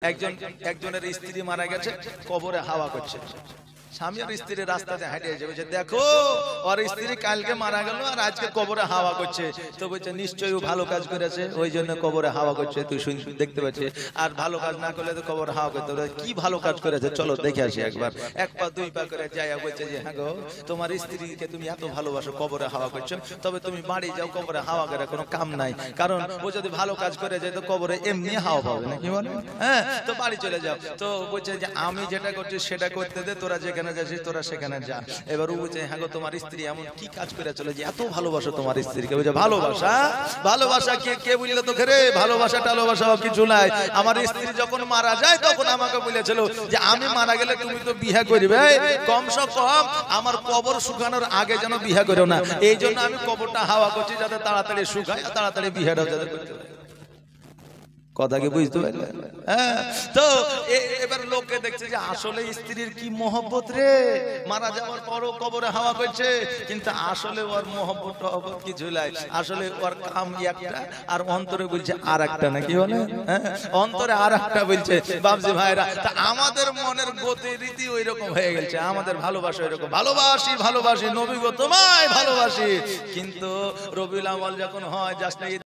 একজনের স্ত্রী মারা গেছে, কবরে হাওয়া করছে। স্বামী আর স্ত্রী রাস্তাতে হেঁটে এসে দেখো ওর স্ত্রী কালকে মারা গেল আর আজকে কবরে হাওয়া করছে। তো বলছে নিশ্চয়ই ও ভালো কাজ করেছে, ওই জন্য কবরে হাওয়া করছে, তুই দেখতে পাচ্ছিস। আর ভালো কাজ না করলে তো কবরে হাওয়া করতে হবে। কি ভালো কাজ করেছে, চলো দেখে আসি একবার। এক পা দুই পা করে যাইয়া বলছে যে হ্যাঁ গো, তোমার স্ত্রীকে তুমি এত ভালোবাসো, কবরে হাওয়া করছো, তবে তুমি বাড়ি যাও, কবরে হাওয়া করে কোনো কাম নাই। কারণ ও যদি ভালো কাজ করে যায় তো কবরে এমনি হাওয়া পাবে না, কি বলে? হ্যাঁ, তো বাড়ি চলে যাও। তো বলছে যে আমি যেটা করছি সেটা করতে দে, তোরা যেখানে যাচ্ছিস তোরা সেখানে যা। এবার ও বলছে হ্যাঁ গো, তোমার স্ত্রী এমন কি কাজ করে চলে যে এত ভালোবাসো তোমার স্ত্রীকে? বলছে ভালোবাসা, ভালোবাসা কে বললো তোকে রে? ভালোবাসা টালোবাসা কিছু নাই। আমার স্ত্রী যখন মারা যায় তখন আমাকে বলেছিল যে আমি মারা গেলে তুমি তো বিয়ে করবে, কমসে কম আমার কবর শুকানোর আগে যেন বিয়ে করো না। এই জন্য আমি কবরটা হাওয়া করছি যাতে তাড়াতাড়ি শুকায়, তাড়াতাড়ি বিয়েটাও যাতে করতে পারে। কথা কি বুঝতে পারলেন? হ্যাঁ, তো এবার লোকে দেখছে যে আসলে স্ত্রীর কি মহব্বত রে, মারা যাওয়ার পরও কবরে হাওয়া করছে, কিন্তু আসলে ওর মহব্বত কিছু নাই। আসলে ওর কাম একটা আর অন্তরে বলছে আর একটা, নাকি বলে? হ্যাঁ, অন্তরে আর একটা বলছে। বাবজি ভাইরা, তা আমাদের মনের গতি রীতি ওই রকম হয়ে গেছে। আমাদের ভালোবাসা ওইরকম, ভালোবাসি ভালোবাসি নবী গো তোমায় ভালোবাসি, কিন্তু রবিউল আউয়াল যখন হয় জাস্ট